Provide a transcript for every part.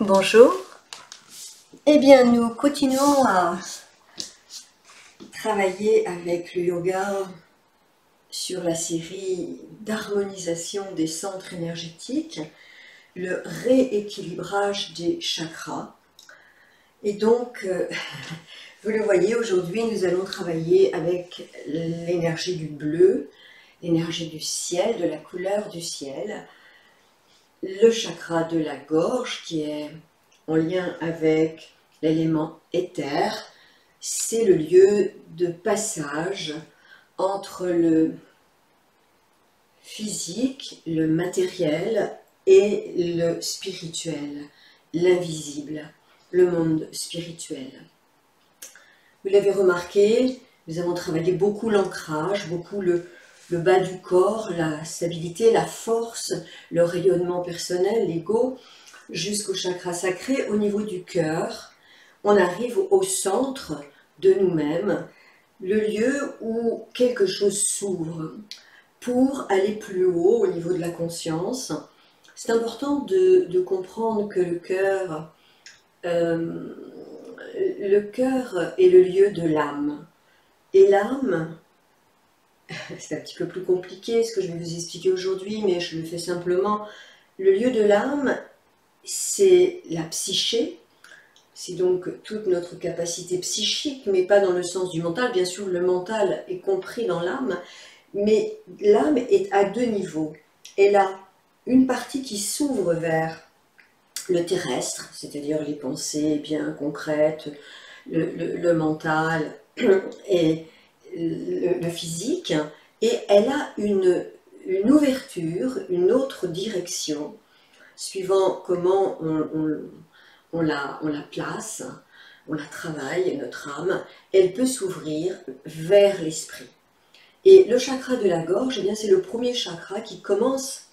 Bonjour. Eh bien, nous continuons à travailler avec le yoga sur la série d'harmonisation des centres énergétiques, le rééquilibrage des chakras. Et donc, vous le voyez, aujourd'hui, nous allons travailler avec l'énergie du bleu, l'énergie du ciel, de la couleur du ciel, le chakra de la gorge qui est en lien avec l'élément éther. C'est le lieu de passage entre le physique, le matériel et le spirituel, l'invisible, le monde spirituel. Vous l'avez remarqué, nous avons travaillé beaucoup l'ancrage, beaucoup le bas du corps, la stabilité, la force, le rayonnement personnel, l'ego, jusqu'au chakra sacré. Au niveau du cœur, on arrive au centre de nous-mêmes, le lieu où quelque chose s'ouvre pour aller plus haut au niveau de la conscience. C'est important de comprendre que le cœur est le lieu de l'âme. Et l'âme, c'est un petit peu plus compliqué ce que je vais vous expliquer aujourd'hui, mais je le fais simplement. Le lieu de l'âme, c'est la psyché, c'est donc toute notre capacité psychique, mais pas dans le sens du mental. Bien sûr, le mental est compris dans l'âme, mais l'âme est à deux niveaux. Elle a une partie qui s'ouvre vers le terrestre, c'est-à-dire les pensées bien concrètes, le mental et le physique, et elle a une ouverture, une autre direction, suivant comment on la place, on la travaille, notre âme, elle peut s'ouvrir vers l'esprit. Et le chakra de la gorge, eh bien, c'est le premier chakra qui commence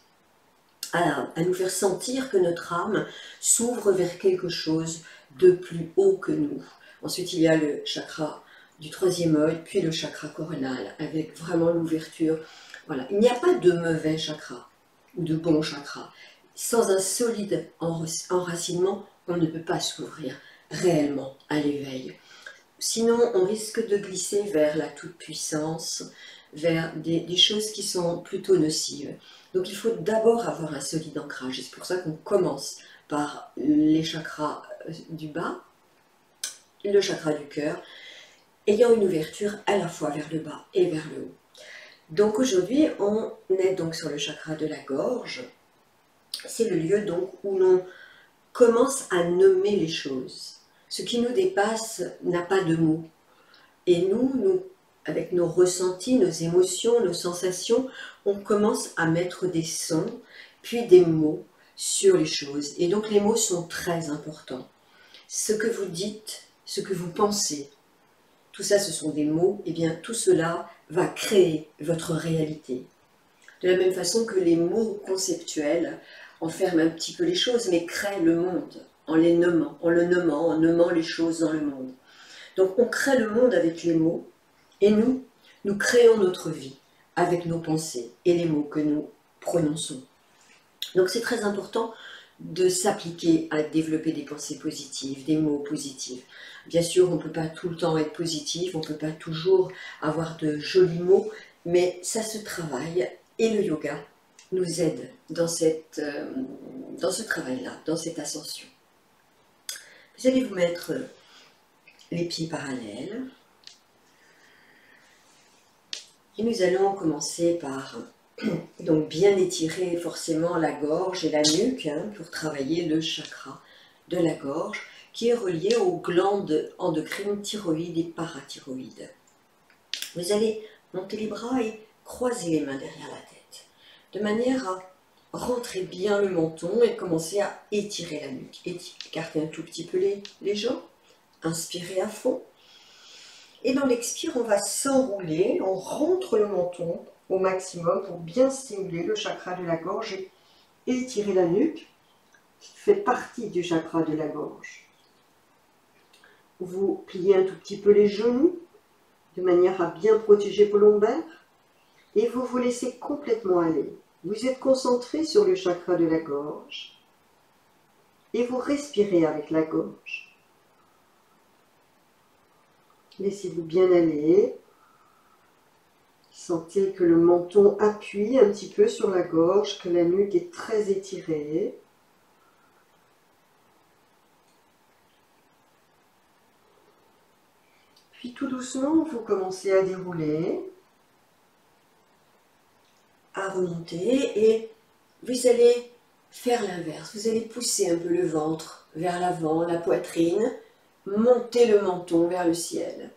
à nous faire sentir que notre âme s'ouvre vers quelque chose de plus haut que nous. Ensuite, il y a le chakra du troisième œil, puis le chakra coronal, avec vraiment l'ouverture. Voilà. Il n'y a pas de mauvais chakra ou de bon chakra. Sans un solide enracinement, on ne peut pas s'ouvrir réellement à l'éveil. Sinon, on risque de glisser vers la toute-puissance, vers des choses qui sont plutôt nocives. Donc il faut d'abord avoir un solide ancrage. C'est pour ça qu'on commence par les chakras du bas, le chakra du cœur, ayant une ouverture à la fois vers le bas et vers le haut. Donc aujourd'hui, on est donc sur le chakra de la gorge. C'est le lieu donc où l'on commence à nommer les choses. Ce qui nous dépasse n'a pas de mots. Et nous, avec nos ressentis, nos émotions, nos sensations, on commence à mettre des sons, puis des mots sur les choses. Et donc les mots sont très importants. Ce que vous dites, ce que vous pensez, tout ça ce sont des mots, et bien tout cela va créer votre réalité. De la même façon que les mots conceptuels enferment un petit peu les choses, mais créent le monde en les nommant, en nommant les choses dans le monde. Donc on crée le monde avec les mots, et nous créons notre vie avec nos pensées et les mots que nous prononçons. Donc c'est très important de s'appliquer à développer des pensées positives, des mots positifs. Bien sûr, on ne peut pas tout le temps être positif, on ne peut pas toujours avoir de jolis mots, mais ça se travaille et le yoga nous aide dans ce travail-là, dans cette ascension. Vous allez vous mettre les pieds parallèles. Et nous allons commencer par donc bien étirer forcément la gorge et la nuque pour travailler le chakra de la gorge qui est relié aux glandes endocrines thyroïdes et parathyroïdes. Vous allez monter les bras et croiser les mains derrière la tête de manière à rentrer bien le menton et commencer à étirer la nuque. Écartez un tout petit peu les jambes, inspirez à fond. Et dans l'expire, on va s'enrouler, on rentre le menton au maximum pour bien stimuler le chakra de la gorge et étirer la nuque, qui fait partie du chakra de la gorge. Vous pliez un tout petit peu les genoux, de manière à bien protéger vos lombaires, et vous vous laissez complètement aller. Vous êtes concentré sur le chakra de la gorge, et vous respirez avec la gorge. Laissez-vous bien aller. Sentez que le menton appuie un petit peu sur la gorge, que la nuque est très étirée. Puis tout doucement, vous commencez à dérouler, à remonter et vous allez faire l'inverse. Vous allez pousser un peu le ventre vers l'avant, la poitrine, monter le menton vers le ciel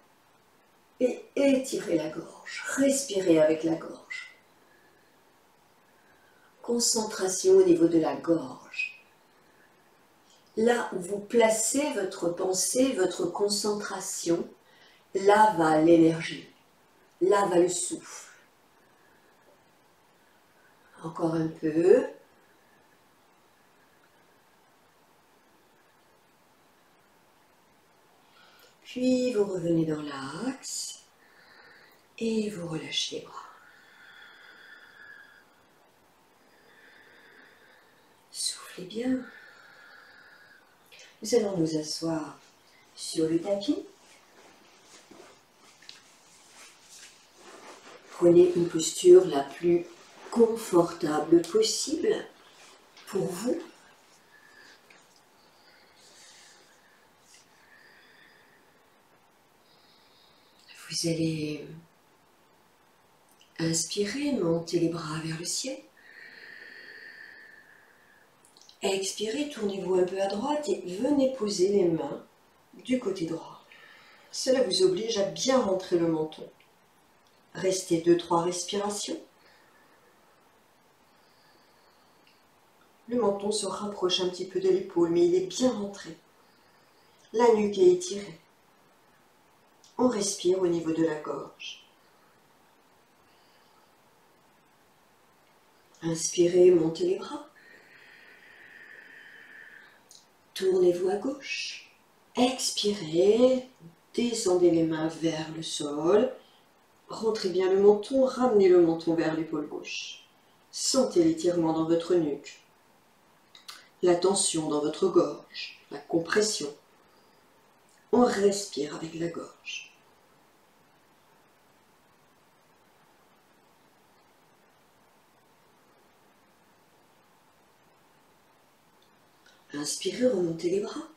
et étirer la gorge. Respirez avec la gorge. Concentration au niveau de la gorge. Là où vous placez votre pensée, votre concentration, là va l'énergie, là va le souffle. Encore un peu. Puis vous revenez dans l'axe et vous relâchez les bras. Soufflez bien. Nous allons nous asseoir sur le tapis. Prenez une posture la plus confortable possible pour vous. Vous allez inspirer, monter les bras vers le ciel. Expirez, tournez-vous un peu à droite et venez poser les mains du côté droit. Cela vous oblige à bien rentrer le menton. Restez 2-3 respirations. Le menton se rapproche un petit peu de l'épaule, mais il est bien rentré. La nuque est étirée. On respire au niveau de la gorge. Inspirez, montez les bras. Tournez-vous à gauche. Expirez, descendez les mains vers le sol. Rentrez bien le menton, ramenez le menton vers l'épaule gauche. Sentez l'étirement dans votre nuque, la tension dans votre gorge, la compression. On respire avec la gorge. Inspirez, remontez les bras.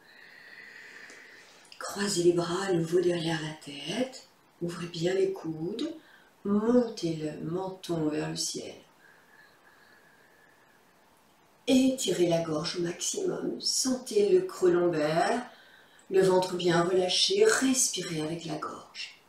Croisez les bras à nouveau derrière la tête. Ouvrez bien les coudes. Montez le menton vers le ciel. Étirez la gorge au maximum. Sentez le creux lombaire, le ventre bien relâché. Respirez avec la gorge.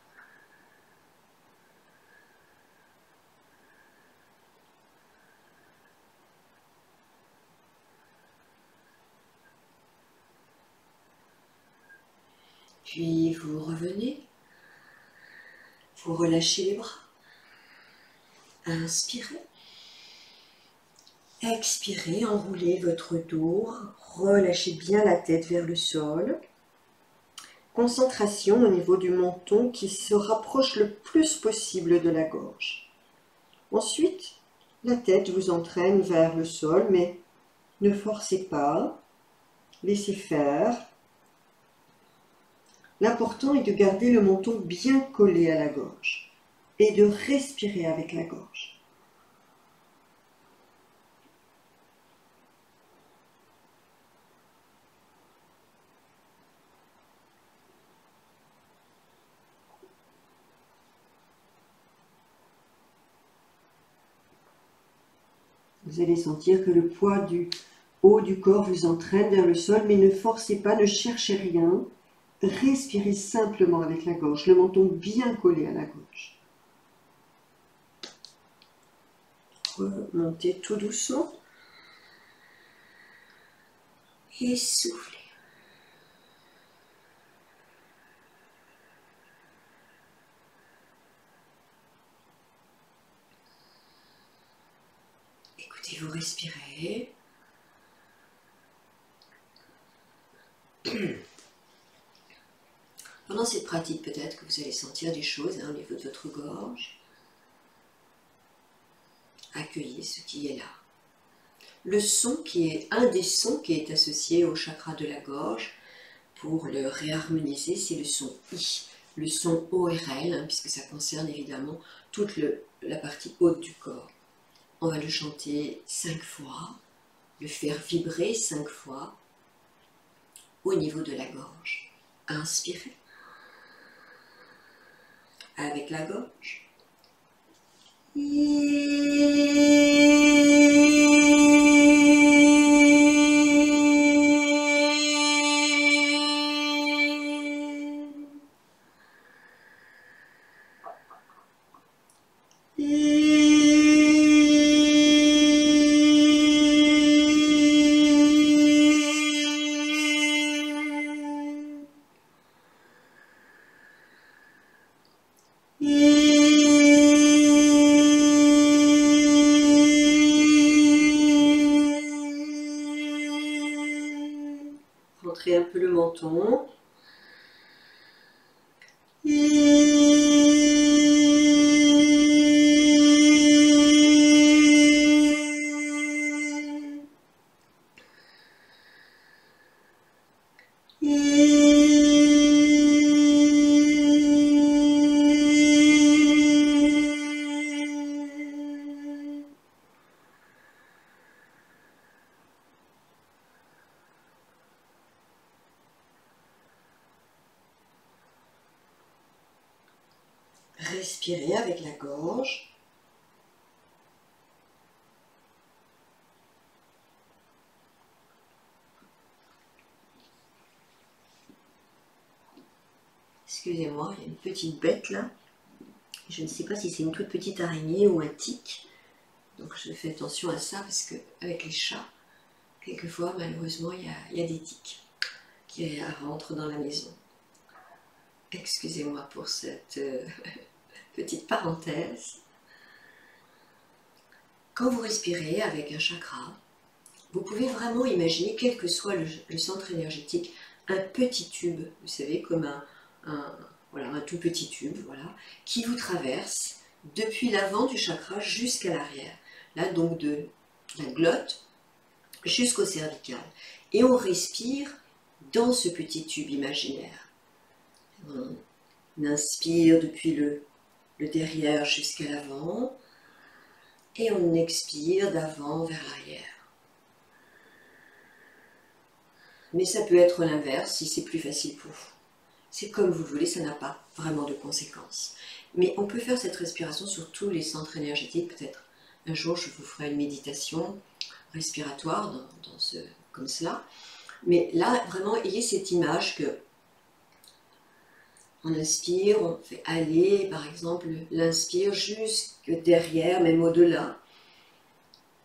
Puis vous revenez. Vous relâchez les bras. Inspirez. Expirez, enroulez votre dos, relâchez bien la tête vers le sol. Concentration au niveau du menton qui se rapproche le plus possible de la gorge. Ensuite, la tête vous entraîne vers le sol, mais ne forcez pas, laissez faire. L'important est de garder le menton bien collé à la gorge et de respirer avec la gorge. Vous allez sentir que le poids du haut du corps vous entraîne vers le sol, mais ne forcez pas, ne cherchez rien. Respirez simplement avec la gorge, le menton bien collé à la gorge. Remontez tout doucement. Et soufflez. Écoutez, vous respirez. Pendant cette pratique, peut-être que vous allez sentir des choses au niveau de votre gorge. Accueillez ce qui est là. le son qui est un des sons qui est associé au chakra de la gorge. Pour le réharmoniser, c'est le son I, le son ORL, hein, puisque ça concerne évidemment toute la partie haute du corps. On va le chanter 5 fois, le faire vibrer 5 fois au niveau de la gorge. Inspirez avec la gorge. Rentrez un peu le menton. Respirez avec la gorge. Excusez-moi, il y a une petite bête là. Je ne sais pas si c'est une toute petite araignée ou un tic. Donc je fais attention à ça parce qu'avec les chats, quelquefois malheureusement il y a des tics qui rentrent dans la maison. Excusez-moi pour cette petite parenthèse. Quand vous respirez avec un chakra, vous pouvez vraiment imaginer, quel que soit le centre énergétique, un petit tube, vous savez, comme voilà, un tout petit tube, voilà, qui vous traverse depuis l'avant du chakra jusqu'à l'arrière. Là, donc de la glotte jusqu'au cervical. Et on respire dans ce petit tube imaginaire. On inspire depuis le derrière jusqu'à l'avant et on expire d'avant vers l'arrière. Mais ça peut être l'inverse si c'est plus facile pour vous. C'est comme vous voulez, ça n'a pas vraiment de conséquences. Mais on peut faire cette respiration sur tous les centres énergétiques. Peut-être un jour je vous ferai une méditation respiratoire comme cela. Mais là, vraiment, ayez cette image que on inspire, on fait aller, par exemple, l'inspire jusque derrière, même au-delà.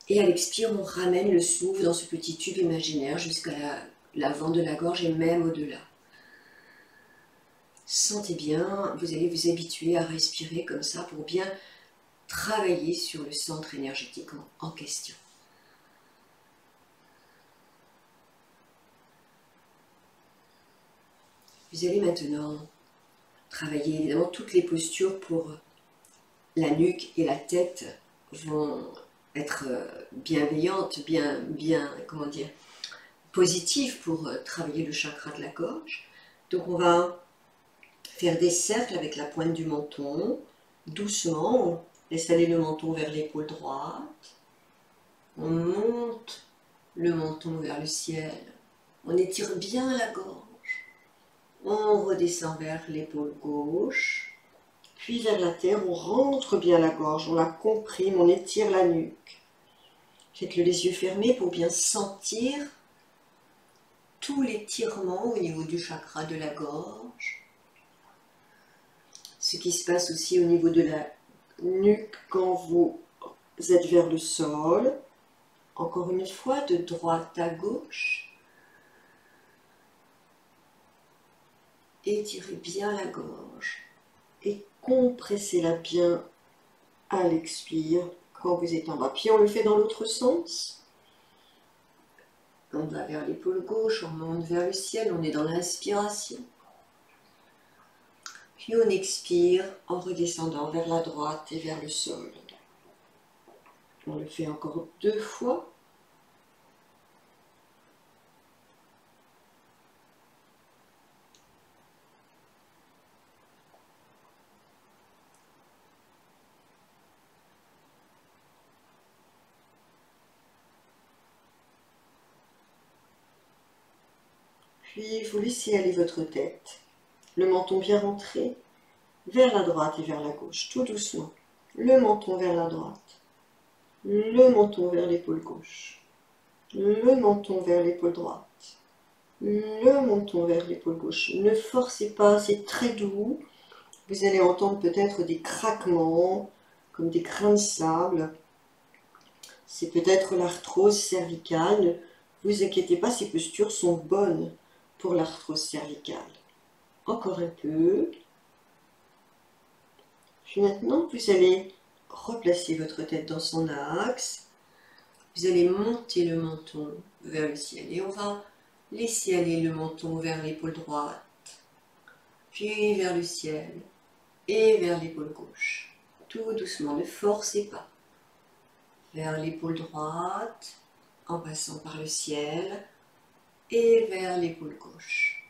Et à l'expire, on ramène le souffle dans ce petit tube imaginaire jusqu'à l'avant de la gorge et même au-delà. Sentez bien, vous allez vous habituer à respirer comme ça pour bien travailler sur le centre énergétique en question. Vous allez maintenant travailler évidemment toutes les postures pour la nuque et la tête vont être bienveillantes, comment dire, positives pour travailler le chakra de la gorge. Donc on va faire des cercles avec la pointe du menton, doucement, on laisse aller le menton vers l'épaule droite, on monte le menton vers le ciel, on étire bien la gorge, on redescend vers l'épaule gauche, puis vers la terre, on rentre bien la gorge, on la comprime, on étire la nuque. Faites-le les yeux fermés pour bien sentir tout l'étirement au niveau du chakra de la gorge. Ce qui se passe aussi au niveau de la nuque quand vous êtes vers le sol. Encore une fois, de droite à gauche. Étirez bien la gorge et compressez-la bien à l'expire quand vous êtes en bas. Puis on le fait dans l'autre sens. On va vers l'épaule gauche, on monte vers le ciel, on est dans l'inspiration. Puis on expire en redescendant vers la droite et vers le sol. On le fait encore 2 fois. Puis vous laissez aller votre tête, le menton bien rentré, vers la droite et vers la gauche, tout doucement. Le menton vers la droite, le menton vers l'épaule gauche, le menton vers l'épaule droite, le menton vers l'épaule gauche. Ne forcez pas, c'est très doux. Vous allez entendre peut-être des craquements, comme des grains de sable. C'est peut-être l'arthrose cervicale. Ne vous inquiétez pas, ces postures sont bonnes pour l'arthrose cervicale. Encore un peu. Puis maintenant, vous allez replacer votre tête dans son axe. Vous allez monter le menton vers le ciel. Et on va laisser aller le menton vers l'épaule droite, puis vers le ciel et vers l'épaule gauche. Tout doucement, ne forcez pas. Vers l'épaule droite, en passant par le ciel, et vers l'épaule gauche.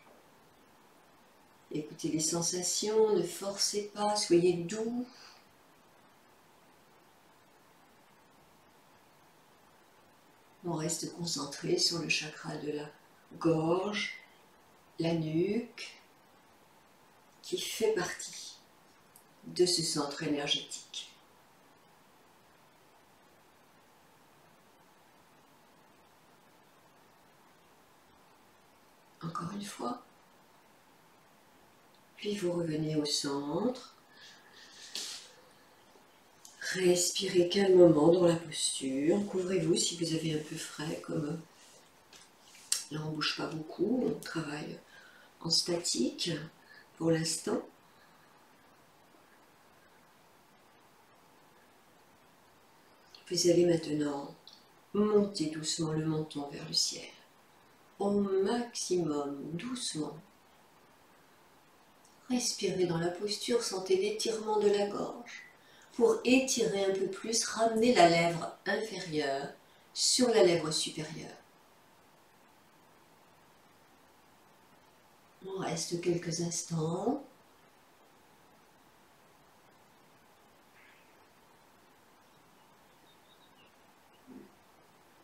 Écoutez les sensations, ne forcez pas, soyez doux. On reste concentré sur le chakra de la gorge, la nuque, qui fait partie de ce centre énergétique. Encore une fois. Puis vous revenez au centre. Respirez calmement dans la posture. Couvrez-vous si vous avez un peu frais, comme là on ne bouge pas beaucoup, on travaille en statique pour l'instant. Vous allez maintenant monter doucement le menton vers le ciel. Au maximum, doucement. Respirez dans la posture, sentez l'étirement de la gorge. Pour étirer un peu plus, ramenez la lèvre inférieure sur la lèvre supérieure. On reste quelques instants.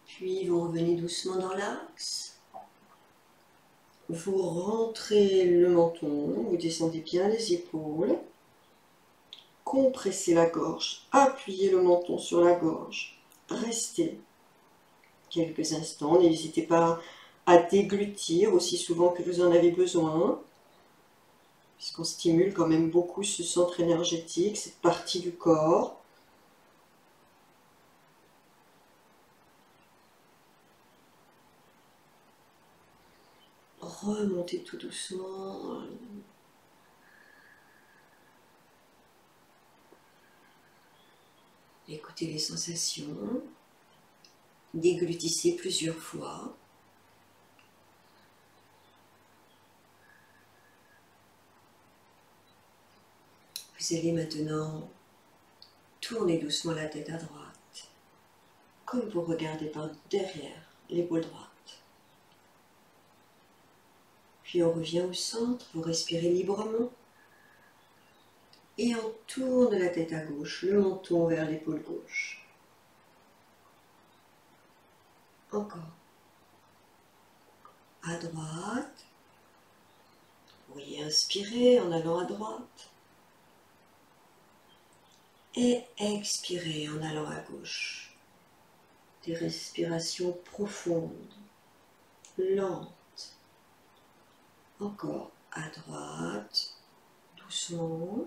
Puis vous revenez doucement dans l'axe. Vous rentrez le menton, vous descendez bien les épaules. Compressez la gorge, appuyez le menton sur la gorge. Restez quelques instants, n'hésitez pas à déglutir aussi souvent que vous en avez besoin, puisqu'on stimule quand même beaucoup ce centre énergétique, cette partie du corps. Remontez tout doucement. Écoutez les sensations. Déglutissez plusieurs fois. Vous allez maintenant tourner doucement la tête à droite, comme vous regardez par derrière l'épaule droite. Puis on revient au centre, vous respirez librement. Et on tourne la tête à gauche, le menton vers l'épaule gauche. Encore. À droite. Vous pourriez inspirer en allant à droite. Et expirer en allant à gauche. Des respirations profondes, lentes. Encore à droite, doucement.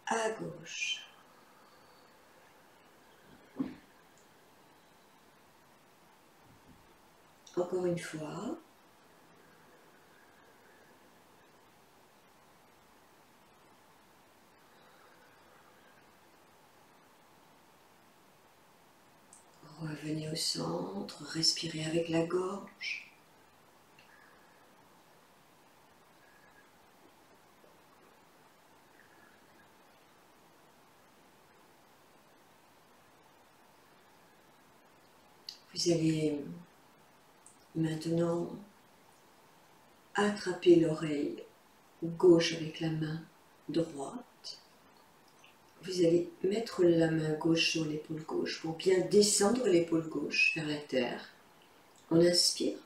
À gauche. Encore une fois. Revenez au centre, respirez avec la gorge. Vous allez maintenant attraper l'oreille gauche avec la main droite. Vous allez mettre la main gauche sur l'épaule gauche pour bien descendre l'épaule gauche vers la terre. On inspire,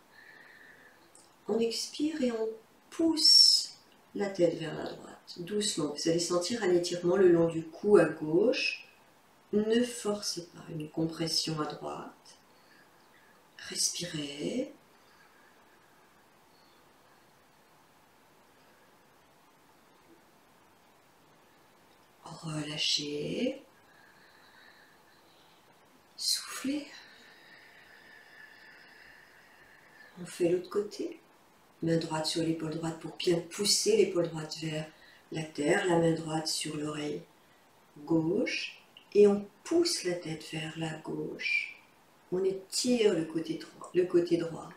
on expire et on pousse la tête vers la droite, doucement. Vous allez sentir un étirement le long du cou à gauche. Ne forcez pas, une compression à droite. Respirez. Relâchez. Soufflez. On fait l'autre côté. Main droite sur l'épaule droite pour bien pousser l'épaule droite vers la terre. La main droite sur l'oreille gauche. Et on pousse la tête vers la gauche. On étire le côté droit.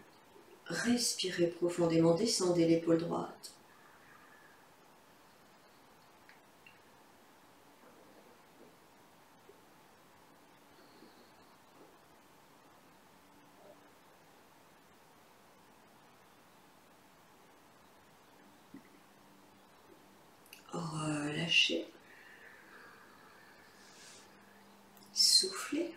Respirez profondément. Descendez l'épaule droite. Relâchez. Soufflez.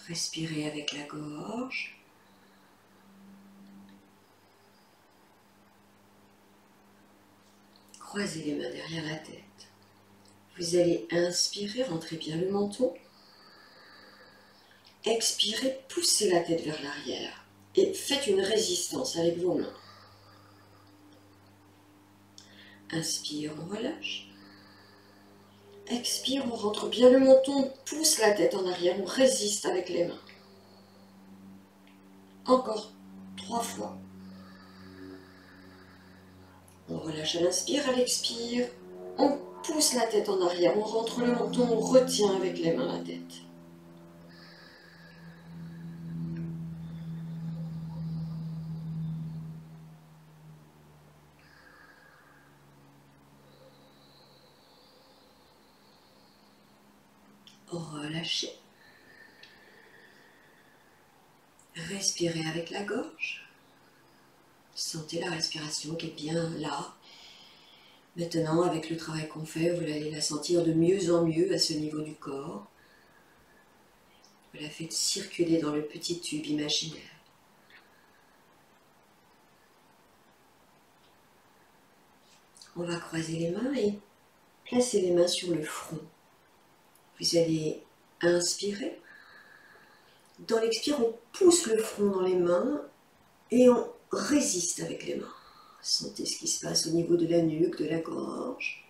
Respirez avec la gorge. Croisez les mains derrière la tête. Vous allez inspirer, rentrez bien le menton. Expirez, poussez la tête vers l'arrière. Et faites une résistance avec vos mains. Inspire, on relâche. Expire, on rentre bien le menton, on pousse la tête en arrière, on résiste avec les mains. Encore 3 fois. On relâche à l'inspire, à l'expire. On pousse la tête en arrière, on rentre le menton, on retient avec les mains la tête. Relâchez. Respirez avec la gorge. Sentez la respiration qui est bien là. Maintenant, avec le travail qu'on fait, vous allez la sentir de mieux en mieux à ce niveau du corps. Vous la faites circuler dans le petit tube imaginaire. On va croiser les mains et placer les mains sur le front. Vous allez inspirer. Dans l'expire, on pousse le front dans les mains et on résiste avec les mains. Sentez ce qui se passe au niveau de la nuque, de la gorge.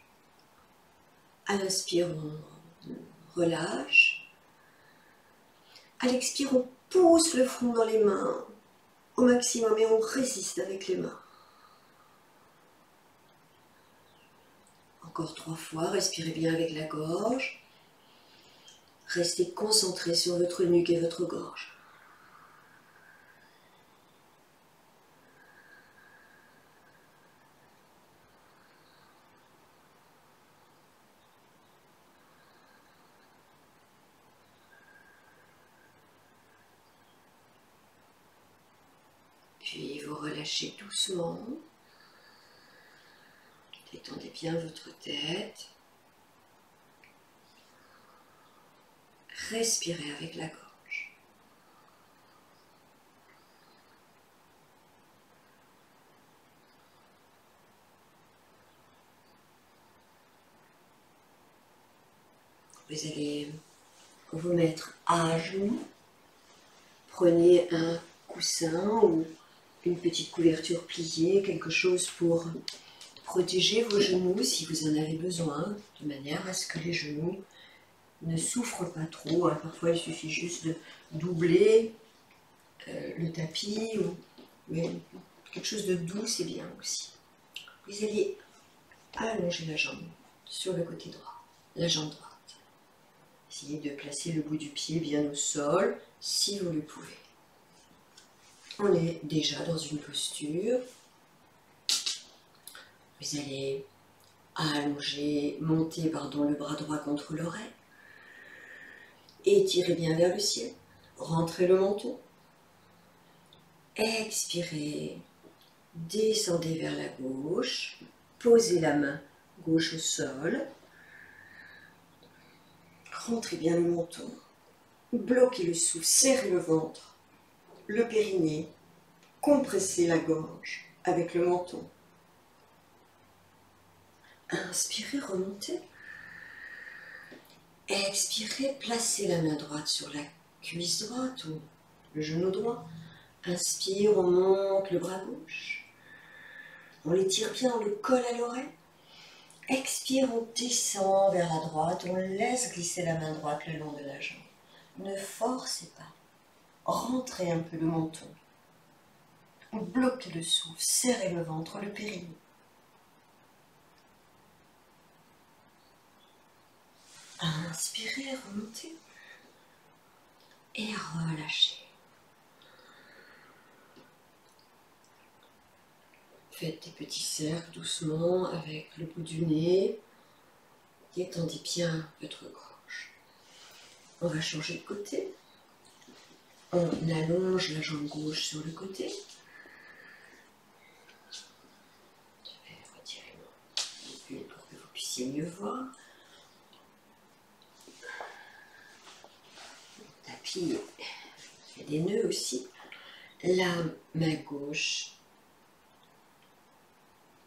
À l'inspire, on relâche. À l'expire, on pousse le front dans les mains au maximum et on résiste avec les mains. Encore 3 fois, respirez bien avec la gorge. Restez concentré sur votre nuque et votre gorge. Puis vous relâchez doucement. Détendez bien votre tête. Respirez avec la gorge. Vous allez vous mettre à genoux. Prenez un coussin ou une petite couverture pliée, quelque chose pour protéger vos genoux si vous en avez besoin, de manière à ce que les genoux ne souffrent pas trop. Parfois, il suffit juste de doubler le tapis, mais quelque chose de doux, c'est bien aussi. Vous allez allonger la jambe sur le côté droit, la jambe droite. Essayez de placer le bout du pied bien au sol, si vous le pouvez. On est déjà dans une posture. Vous allez allonger, monter le bras droit contre l'oreille. Étirez bien vers le ciel. Rentrez le menton. Expirez. Descendez vers la gauche. Posez la main gauche au sol. Rentrez bien le menton. Bloquez le souffle. Serrez le ventre. le périnée, compressez la gorge avec le menton. Inspirez, remontez. Expirez, placez la main droite sur la cuisse droite ou le genou droit. Inspire, on monte le bras gauche. On l'étire bien, on le colle à l'oreille. Expire, on descend vers la droite, on laisse glisser la main droite le long de la jambe. Ne forcez pas. Rentrez un peu le menton. Bloquez le souffle, serrez le ventre, le périnée. Inspirez, remontez. Et relâchez. Faites des petits cercles doucement avec le bout du nez. Détendez bien votre gorge. On va changer de côté. On allonge la jambe gauche sur le côté. Je vais retirer mon bulle pour que vous puissiez mieux voir. Le tapis fait des nœuds aussi. La main gauche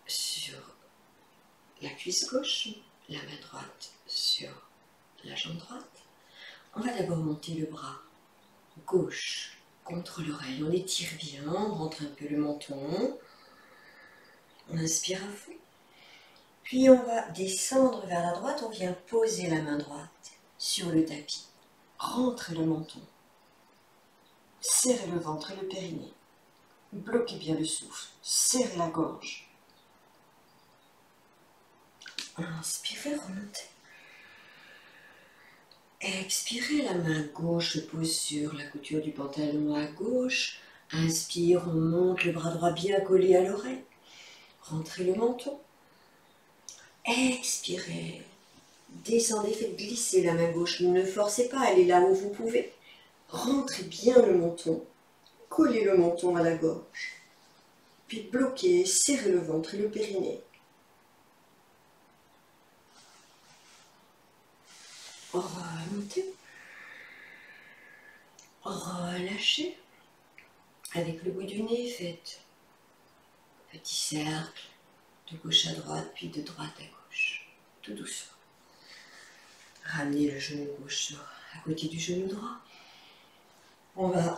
sur la cuisse gauche, la main droite sur la jambe droite. On va d'abord monter le bras gauche contre l'oreille. On étire bien, on rentre un peu le menton. On inspire à fond. Puis on va descendre vers la droite. On vient poser la main droite sur le tapis. Rentrez le menton. Serrez le ventre et le périnée. Bloquez bien le souffle. Serrez la gorge. Inspirez, remontez. Expirez, la main gauche se pose sur la couture du pantalon à gauche. Inspire, on monte le bras droit bien collé à l'oreille. Rentrez le menton. Expirez. Descendez, faites glisser la main gauche. Ne forcez pas, elle est là où vous pouvez. Rentrez bien le menton. Collez le menton à la gorge. Puis bloquez, serrez le ventre et le périnée. Remontez. Relâchez. Avec le bout du nez, faites un petit cercle de gauche à droite, puis de droite à gauche. Tout doucement. Ramenez le genou gauche à côté du genou droit.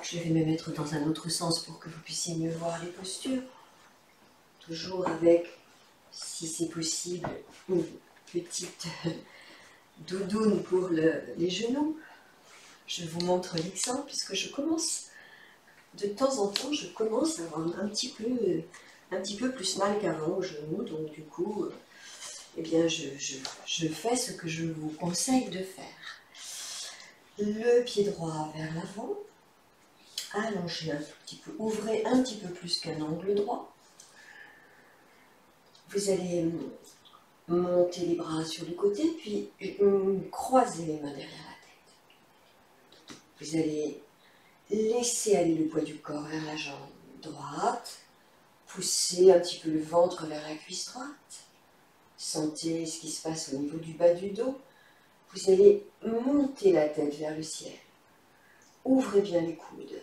Je vais me mettre dans un autre sens pour que vous puissiez mieux voir les postures. Toujours avec, si c'est possible, une petite doudoune pour les genoux. Je vous montre l'exemple puisque de temps en temps, je commence à avoir un petit peu plus mal qu'avant au genou. Donc du coup, eh bien, je fais ce que je vous conseille de faire. Le pied droit vers l'avant. Allongez un tout petit peu. Ouvrez un petit peu plus qu'un angle droit. Vous allez monter les bras sur le côté, puis croiser les mains derrière la tête. Vous allez laisser aller le poids du corps vers la jambe droite. Poussez un petit peu le ventre vers la cuisse droite. Sentez ce qui se passe au niveau du bas du dos. Vous allez monter la tête vers le ciel. Ouvrez bien les coudes.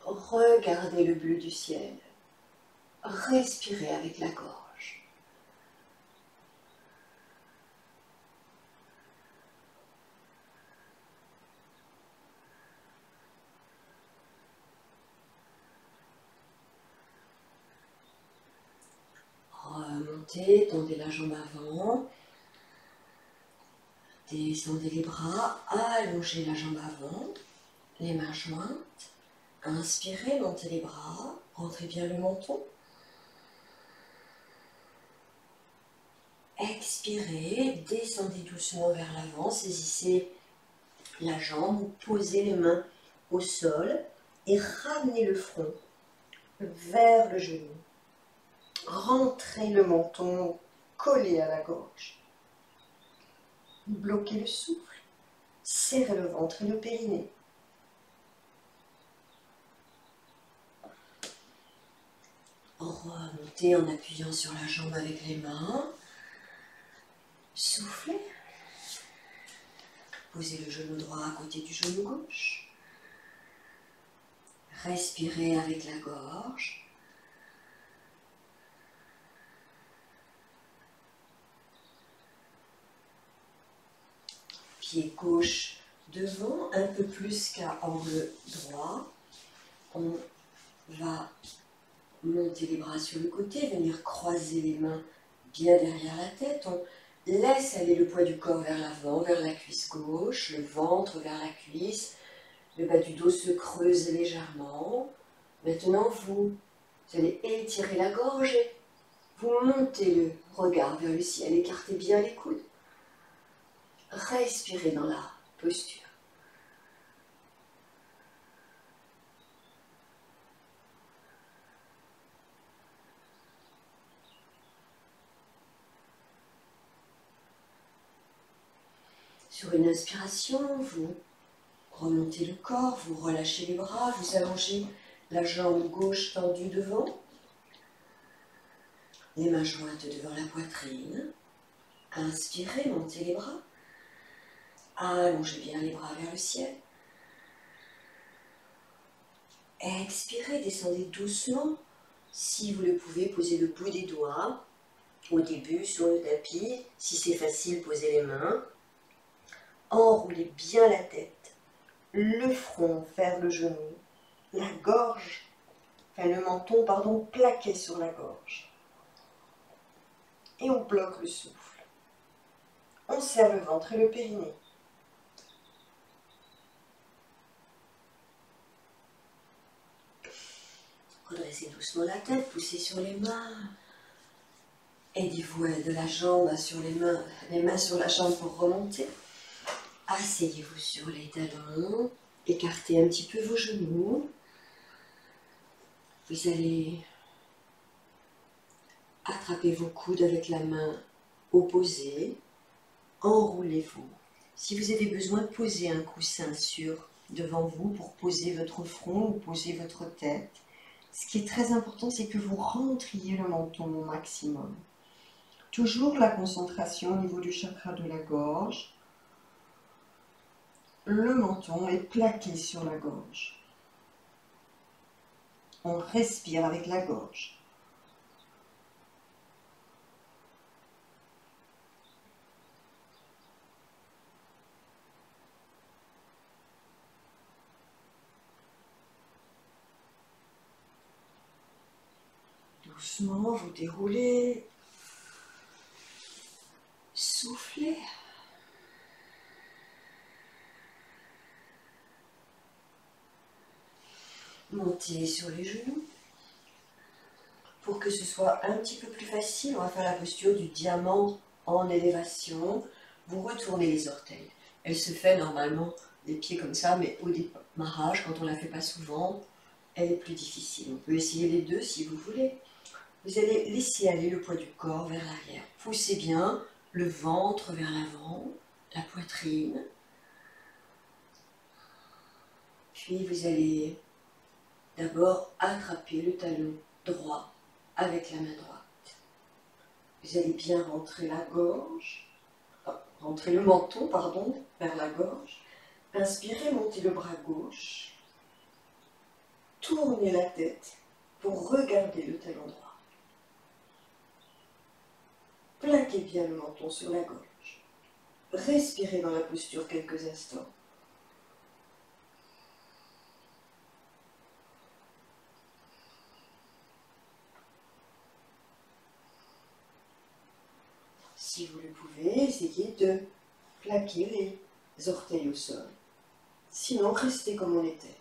Regardez le bleu du ciel. Respirez avec la gorge. Remontez, tendez la jambe avant. Descendez les bras, allongez la jambe avant, les mains jointes. Inspirez, montez les bras, rentrez bien le menton. Expirez, descendez doucement vers l'avant, saisissez la jambe ou posez les mains au sol et ramenez le front vers le genou. Rentrez le menton collé à la gorge. Bloquez le souffle, serrez le ventre et le périnée. Remontez en appuyant sur la jambe avec les mains. Soufflez. Posez le genou droit à côté du genou gauche. Respirez avec la gorge. Pied gauche devant, un peu plus qu'à angle droit. On va monter les bras sur le côté, venir croiser les mains bien derrière la tête. On laisse aller le poids du corps vers l'avant, vers la cuisse gauche, le ventre vers la cuisse. Le bas du dos se creuse légèrement. Maintenant, vous allez étirer la gorge et vous montez le regard vers le ciel. Écartez bien les coudes. Respirez dans la posture. Sur une inspiration, vous remontez le corps, vous relâchez les bras, vous allongez la jambe gauche tendue devant, les mains jointes devant la poitrine. Inspirez, montez les bras. Allongez bien les bras vers le ciel. Expirez, descendez doucement. Si vous le pouvez, posez le bout des doigts au début sur le tapis. Si c'est facile, posez les mains. Enroulez bien la tête, le front vers le genou, la gorge, le menton, pardon, plaqué sur la gorge. Et on bloque le souffle. On serre le ventre et le périnée. Redressez doucement la tête, poussez sur les mains. Aidez-vous de la jambe sur les mains sur la jambe pour remonter. Asseyez-vous sur les talons, écartez un petit peu vos genoux. Vous allez attraper vos coudes avec la main opposée, enroulez-vous. Si vous avez besoin, posez un coussin devant vous pour poser votre front ou poser votre tête. Ce qui est très important, c'est que vous rentriez le menton au maximum. Toujours la concentration au niveau du chakra de la gorge. Le menton est plaqué sur la gorge. On respire avec la gorge. Doucement, vous déroulez. Soufflez. Montez sur les genoux. Pour que ce soit un petit peu plus facile, on va faire la posture du diamant en élévation. Vous retournez les orteils. Elle se fait normalement les pieds comme ça, mais au démarrage, quand on ne la fait pas souvent, elle est plus difficile. On peut essayer les deux si vous voulez. Vous allez laisser aller le poids du corps vers l'arrière. Poussez bien le ventre vers l'avant, la poitrine. Puis vous allez d'abord attraper le talon droit avec la main droite. Vous allez bien rentrer le menton, vers la gorge. Inspirez, montez le bras gauche. Tournez la tête pour regarder le talon droit. Plaquez bien le menton sur la gorge. Respirez dans la posture quelques instants. Si vous le pouvez, essayez de plaquer les orteils au sol. Sinon, restez comme on était.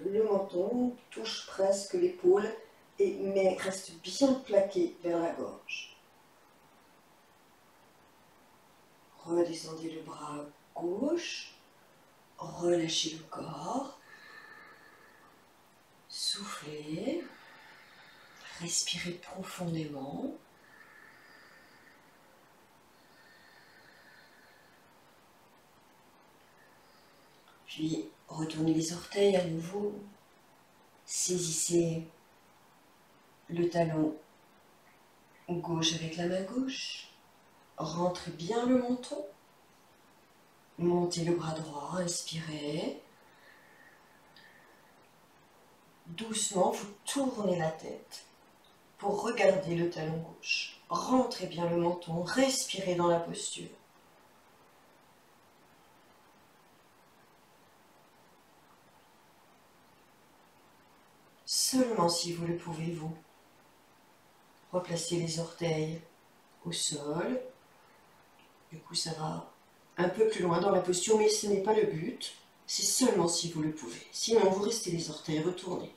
Le menton touche presque l'épaule, mais reste bien plaqué vers la gorge. Redescendez le bras gauche, relâchez le corps, soufflez, respirez profondément. Puis retournez les orteils à nouveau, saisissez le talon gauche avec la main gauche, rentrez bien le menton, montez le bras droit, inspirez, doucement, vous tournez la tête pour regarder le talon gauche. Rentrez bien le menton, respirez dans la posture. Seulement si vous le pouvez, vous replacez les orteils au sol. Du coup, ça va un peu plus loin dans la posture, mais ce n'est pas le but. C'est seulement si vous le pouvez. Sinon, vous restez les orteils retournés.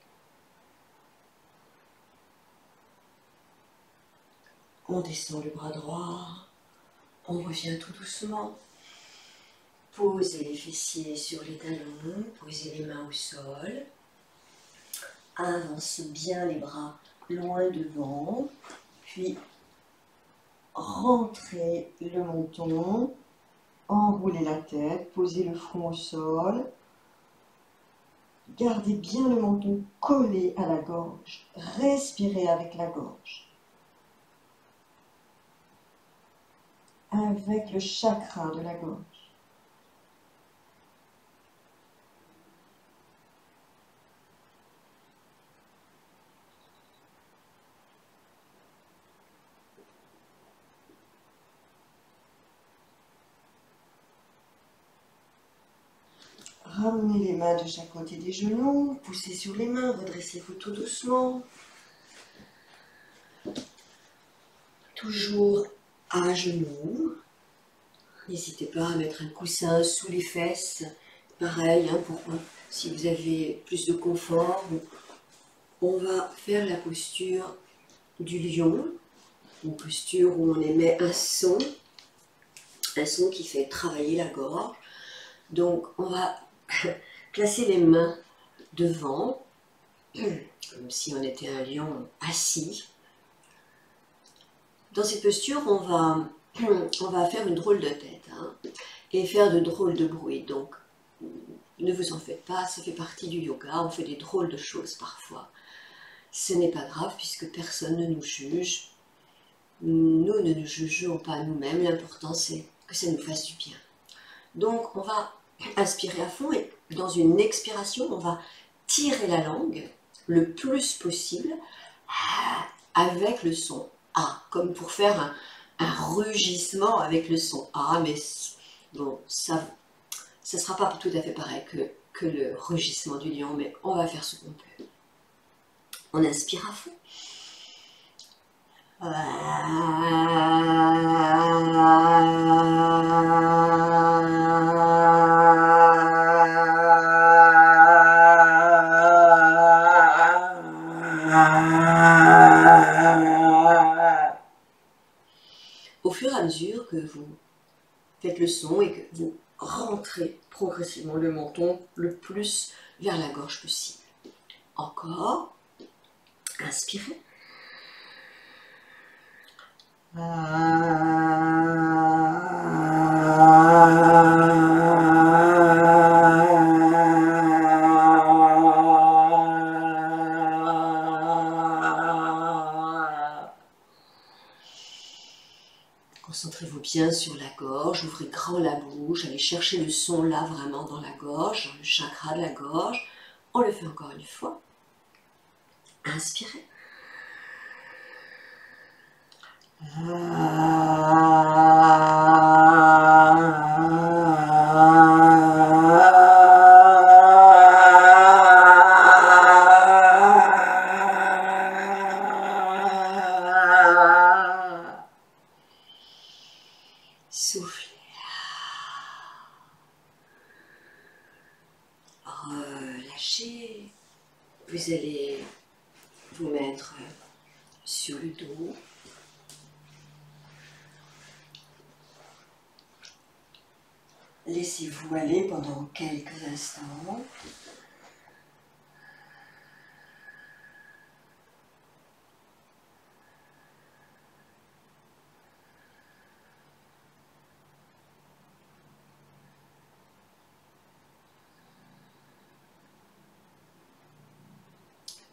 On descend le bras droit. On revient tout doucement. Posez les fessiers sur les talons. Posez les mains au sol. Avancez bien les bras loin devant. Puis, rentrez le menton. Enroulez la tête, posez le front au sol. Gardez bien le menton collé à la gorge. Respirez avec la gorge. Avec le chakra de la gorge. Ramenez les mains de chaque côté des genoux, poussez sur les mains, redressez-vous tout doucement. Toujours à genoux. N'hésitez pas à mettre un coussin sous les fesses. Pareil, si vous avez plus de confort. On va faire la posture du lion, une posture où on émet un son qui fait travailler la gorge. Donc on va placer les mains devant, comme si on était un lion assis. Dans cette posture, on va faire une drôle de tête et faire de drôles de bruit. Donc, ne vous en faites pas, ça fait partie du yoga, on fait des drôles de choses parfois. Ce n'est pas grave puisque personne ne nous juge. Nous ne nous jugeons pas nous-mêmes, l'important c'est que ça nous fasse du bien. Donc, on va inspirer à fond et dans une expiration, on va tirer la langue le plus possible avec le son A, comme pour faire un rugissement avec le son A, mais bon, ça ne sera pas tout à fait pareil que le rugissement du lion, mais on va faire ce qu'on peut. On inspire à fond. Au fur et à mesure que vous faites le son et que vous rentrez progressivement le menton le plus vers la gorge possible. Encore. Inspirez. Concentrez-vous bien sur la gorge, ouvrez grand la bouche, allez chercher le son là vraiment dans la gorge, dans le chakra de la gorge. On le fait encore une fois. Inspirez. Soufflez. Relâchez. Vous allez vous mettre sur le dos. Laissez-vous aller pendant quelques instants.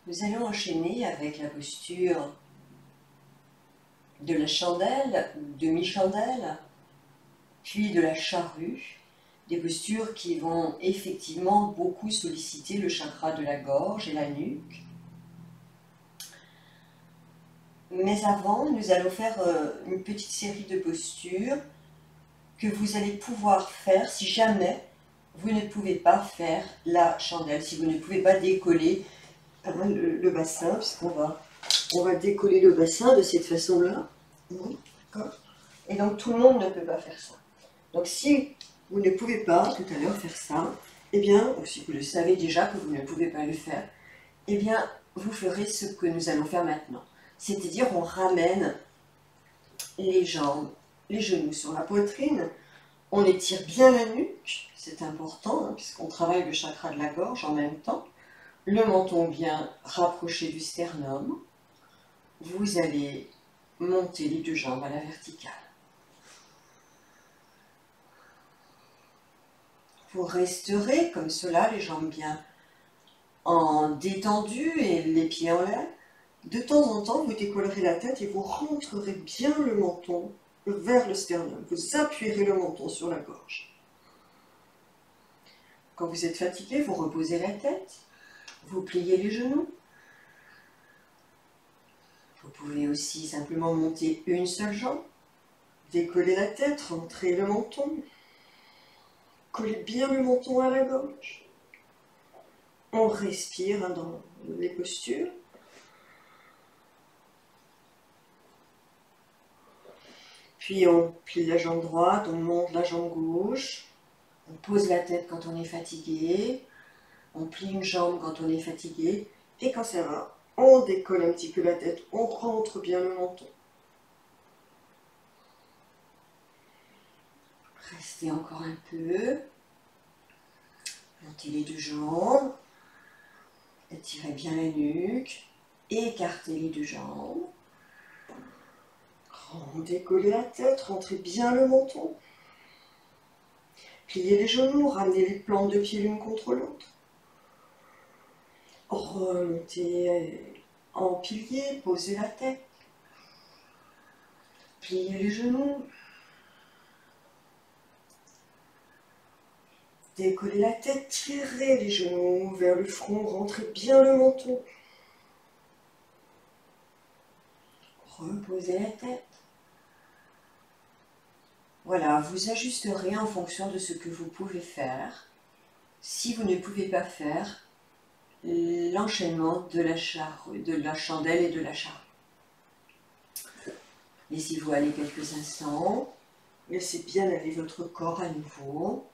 Nous allons enchaîner avec la posture de la chandelle, demi-chandelle, puis de la charrue. des postures qui vont effectivement beaucoup solliciter le chakra de la gorge et la nuque. Mais avant, nous allons faire une petite série de postures que vous allez pouvoir faire si jamais vous ne pouvez pas faire la chandelle, si vous ne pouvez pas décoller le bassin, puisqu'on va décoller le bassin de cette façon-là. Et donc tout le monde ne peut pas faire ça. Donc si vous ne pouvez pas tout à l'heure faire ça, eh bien, ou si vous le savez déjà que vous ne pouvez pas le faire, eh bien, vous ferez ce que nous allons faire maintenant. C'est-à-dire, on ramène les jambes, les genoux sur la poitrine, on étire bien la nuque, c'est important, hein, puisqu'on travaille le chakra de la gorge en même temps, le menton bien rapproché du sternum, vous allez monter les deux jambes à la verticale. Vous resterez comme cela, les jambes bien en détendu et les pieds en l'air. De temps en temps, vous décollerez la tête et vous rentrerez bien le menton vers le sternum. Vous appuierez le menton sur la gorge. Quand vous êtes fatigué, vous reposez la tête, vous pliez les genoux. Vous pouvez aussi simplement monter une seule jambe, décoller la tête, rentrer le menton, coller bien le menton à la gorge. On respire dans les postures. Puis on plie la jambe droite, on monte la jambe gauche, on pose la tête quand on est fatigué, on plie une jambe quand on est fatigué, et quand ça va, on décolle un petit peu la tête, on rentre bien le menton. Restez encore un peu, montez les deux jambes, étirez bien la nuque, écartez les deux jambes, décollez la tête, rentrez bien le menton. Pliez les genoux, ramenez les plantes de pied l'une contre l'autre. Remontez en pilier, posez la tête. Pliez les genoux. Décollez la tête, tirez les genoux vers le front, rentrez bien le menton. Reposez la tête. Voilà, vous ajusterez en fonction de ce que vous pouvez faire. Si vous ne pouvez pas faire l'enchaînement de la chandelle et de la charrue. Laissez-vous aller quelques instants. Laissez bien aller votre corps à nouveau.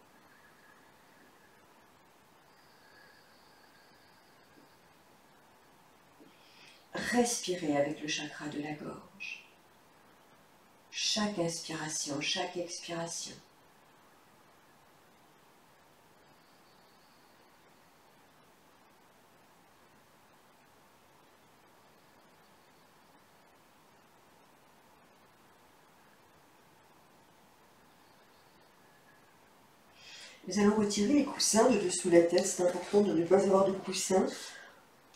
Respirez avec le chakra de la gorge. Chaque inspiration, chaque expiration. Nous allons retirer les coussins de dessous la tête. C'est important de ne pas avoir de coussins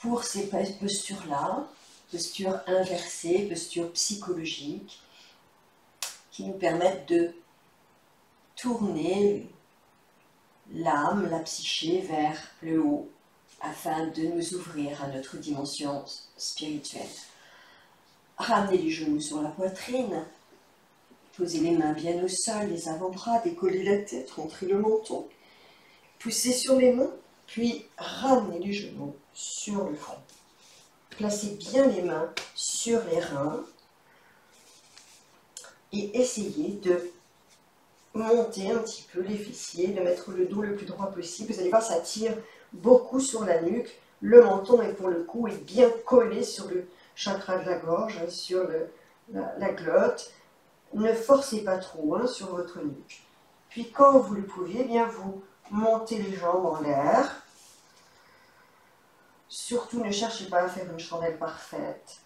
pour ces postures-là, postures inversées, postures psychologiques, qui nous permettent de tourner l'âme, la psyché vers le haut, afin de nous ouvrir à notre dimension spirituelle. Ramenez les genoux sur la poitrine, posez les mains bien au sol, les avant-bras, décollez la tête, rentrez le menton, poussez sur les mains, puis ramenez les genoux sur le front. Placez bien les mains sur les reins et essayez de monter un petit peu les fessiers, de mettre le dos le plus droit possible. Vous allez voir, ça tire beaucoup sur la nuque. Le menton est pour le coup est bien collé sur le chakra de la gorge, sur la glotte. Ne forcez pas trop sur votre nuque. Puis quand vous le pouvez, bien vous montez les jambes en l'air. Surtout ne cherchez pas à faire une chandelle parfaite.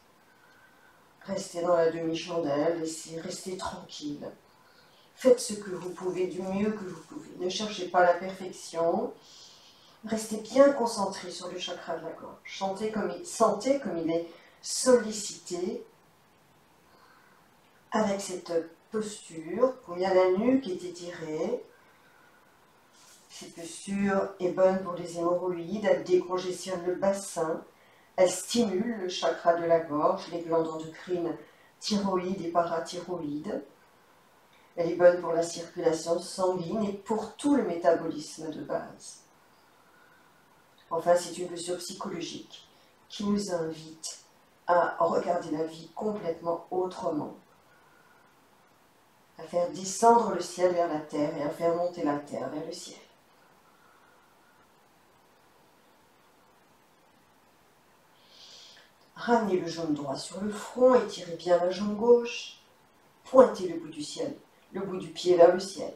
Restez dans la demi-chandelle, restez tranquille. Faites ce que vous pouvez, du mieux que vous pouvez. Ne cherchez pas la perfection. Restez bien concentré sur le chakra de la gorge. Sentez comme il est sollicité avec cette posture. Combien la nuque est étirée. Cette posture est bonne pour les hémorroïdes, elle décongestionne le bassin, elle stimule le chakra de la gorge, les glandes endocrines thyroïdes et parathyroïdes. Elle est bonne pour la circulation sanguine et pour tout le métabolisme de base. Enfin, c'est une posture psychologique qui nous invite à regarder la vie complètement autrement, à faire descendre le ciel vers la terre et à faire monter la terre vers le ciel. Ramenez le genou droit sur le front, étirez bien la jambe gauche, pointez le bout du ciel, le bout du pied vers le ciel.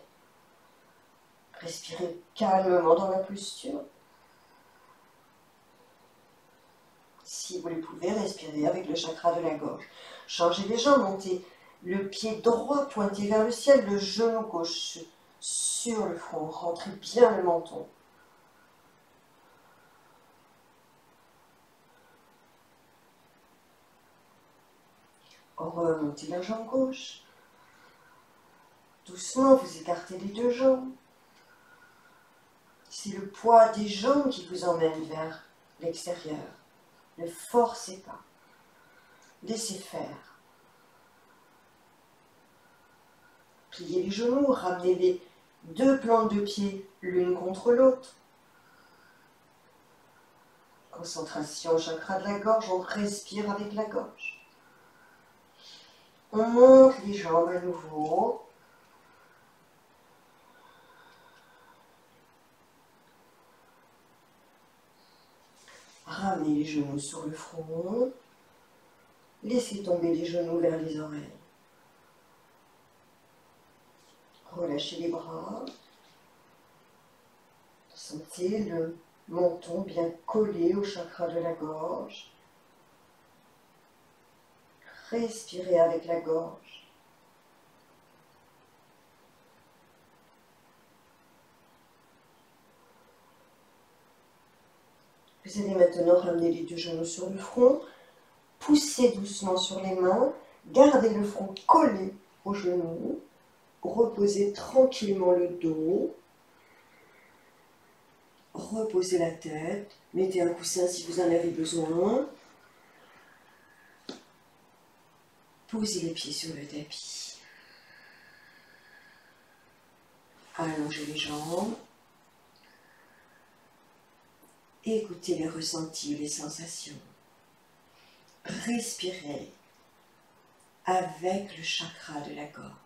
Respirez calmement dans la posture. Si vous le pouvez, respirez avec le chakra de la gorge. Changez les jambes, montez le pied droit pointé vers le ciel, le genou gauche sur le front. Rentrez bien le menton. Remontez la jambe gauche. Doucement, vous écartez les deux jambes. C'est le poids des jambes qui vous emmène vers l'extérieur. Ne forcez pas. Laissez faire. Pliez les genoux, ramenez les deux plantes de pied l'une contre l'autre. Concentration au chakra de la gorge, on respire avec la gorge. On monte les jambes à nouveau. Ramenez les genoux sur le front. Laissez tomber les genoux vers les oreilles. Relâchez les bras. Sentez le menton bien collé au chakra de la gorge. Respirez avec la gorge. Vous allez maintenant ramener les deux genoux sur le front. Poussez doucement sur les mains. Gardez le front collé aux genoux. Reposez tranquillement le dos. Reposez la tête. Mettez un coussin si vous en avez besoin. Posez les pieds sur le tapis. Allongez les jambes. Écoutez les ressentis, les sensations. Respirez avec le chakra de la gorge.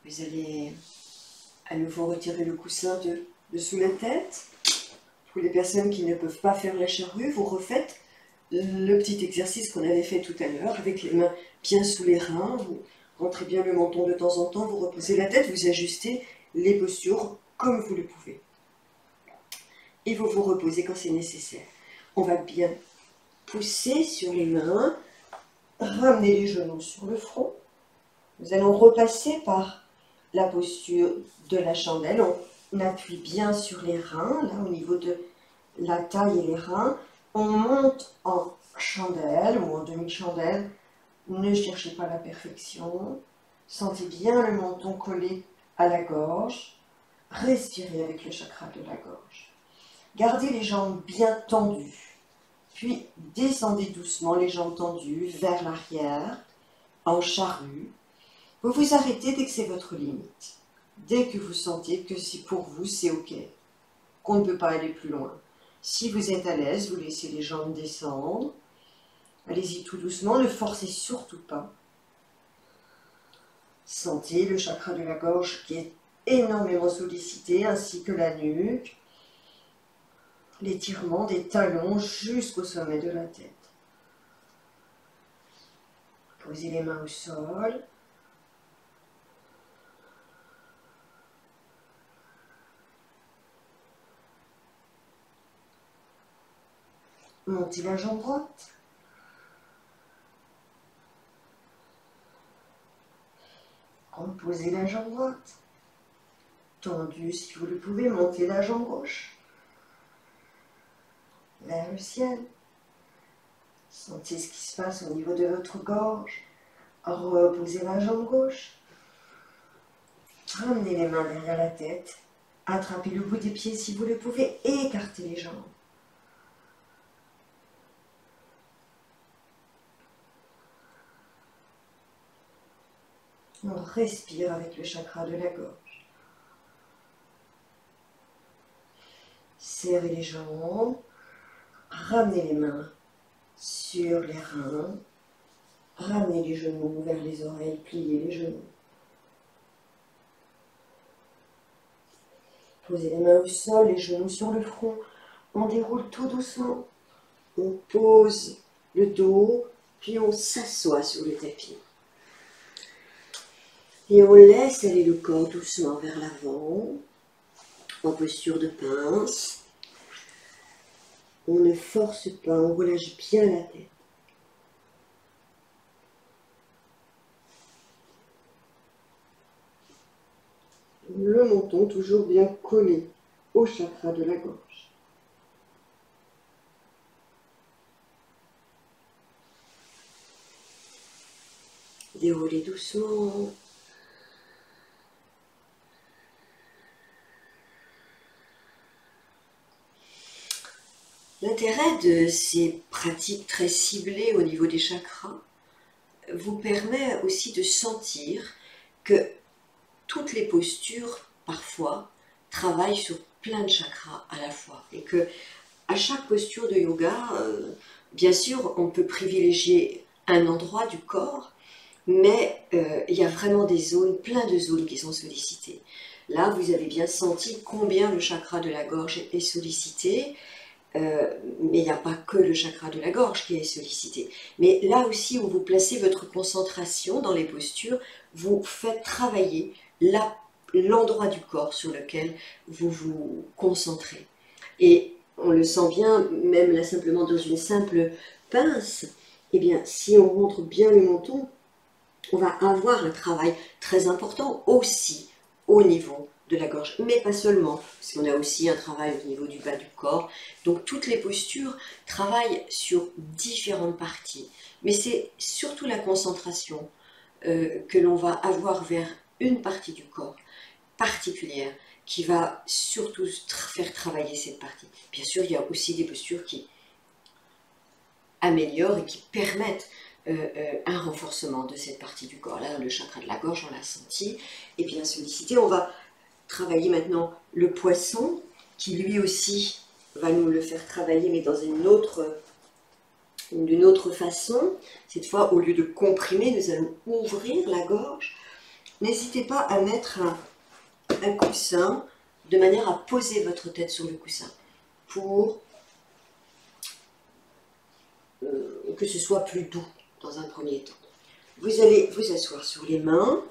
Vous allez à nouveau retirer le coussin de sous la tête. Pour les personnes qui ne peuvent pas faire la charrue, vous refaites le petit exercice qu'on avait fait tout à l'heure, avec les mains bien sous les reins. Vous rentrez bien le menton de temps en temps, vous reposez la tête, vous ajustez les postures comme vous le pouvez. Et vous vous reposez quand c'est nécessaire. On va bien pousser sur les mains, ramener les genoux sur le front. Nous allons repasser par la posture de la chandelle. On appuie bien sur les reins, là au niveau de la taille et les reins. On monte en chandelle ou en demi-chandelle. Ne cherchez pas la perfection. Sentez bien le menton collé à la gorge. Respirez avec le chakra de la gorge. Gardez les jambes bien tendues. Puis descendez doucement les jambes tendues vers l'arrière, en charrue. Vous vous arrêtez dès que c'est votre limite. Dès que vous sentez que pour vous, c'est OK. Qu'on ne peut pas aller plus loin. Si vous êtes à l'aise, vous laissez les jambes descendre. Allez-y tout doucement, ne forcez surtout pas. Sentez le chakra de la gorge qui est énormément sollicité, ainsi que la nuque. L'étirement des talons jusqu'au sommet de la tête. Posez les mains au sol. Montez la jambe droite. posez la jambe droite. Tendu, si vous le pouvez, montez la jambe gauche. Vers le ciel. Sentez ce qui se passe au niveau de votre gorge. Reposez la jambe gauche. Ramenez les mains derrière la tête. Attrapez le bout des pieds si vous le pouvez. Écartez les jambes. On respire avec le chakra de la gorge. Serrez les jambes. Ramenez les mains sur les reins. Ramenez les genoux vers les oreilles. Pliez les genoux. Posez les mains au sol, les genoux sur le front. On déroule tout doucement. On pose le dos, puis on s'assoit sur le tapis. Et on laisse aller le corps doucement vers l'avant, en posture de pince. On ne force pas, on relâche bien la tête. Le menton toujours bien collé au chakra de la gorge. Déroulez doucement. L'intérêt de ces pratiques très ciblées au niveau des chakras vous permet aussi de sentir que toutes les postures, parfois, travaillent sur plein de chakras à la fois. Et que à chaque posture de yoga, bien sûr, on peut privilégier un endroit du corps, mais il y a vraiment des zones, plein de zones qui sont sollicitées. Là, vous avez bien senti combien le chakra de la gorge est sollicité, mais il n'y a pas que le chakra de la gorge qui est sollicité. Mais là aussi, où vous placez votre concentration dans les postures, vous faites travailler l'endroit du corps sur lequel vous vous concentrez. Et on le sent bien, même là simplement dans une simple pince, eh bien, si on rentre bien le menton, on va avoir un travail très important aussi au niveau de la gorge, mais pas seulement, parce qu'on a aussi un travail au niveau du bas du corps. Donc toutes les postures travaillent sur différentes parties, mais c'est surtout la concentration que l'on va avoir vers une partie du corps particulière qui va surtout faire travailler cette partie. Bien sûr, il y a aussi des postures qui améliorent et qui permettent un renforcement de cette partie du corps. Là, le chakra de la gorge, on l'a senti, et bien sollicité. On va travailler maintenant le poisson, qui lui aussi va nous le faire travailler, mais dans d'une autre façon. Cette fois, au lieu de comprimer, nous allons ouvrir la gorge. N'hésitez pas à mettre un coussin de manière à poser votre tête sur le coussin pour que ce soit plus doux dans un premier temps. Vous allez vous asseoir sur les mains,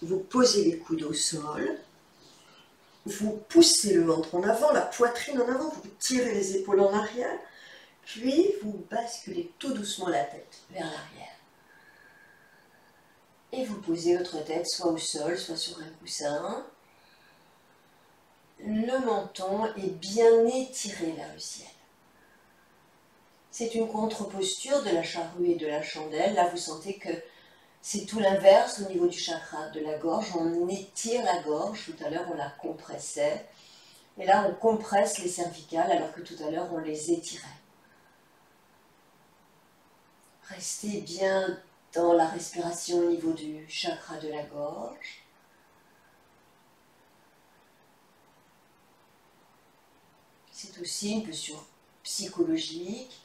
vous posez les coudes au sol, vous poussez le ventre en avant, la poitrine en avant, vous tirez les épaules en arrière, puis vous basculez tout doucement la tête vers l'arrière. Et vous posez votre tête soit au sol, soit sur un coussin. Le menton est bien étiré vers le ciel. C'est une contre-posture de la charrue et de la chandelle. Là, vous sentez que c'est tout l'inverse au niveau du chakra de la gorge. On étire la gorge. Tout à l'heure, on la compressait. Et là, on compresse les cervicales alors que tout à l'heure, on les étirait. Restez bien dans la respiration au niveau du chakra de la gorge. C'est aussi une posture psychologique.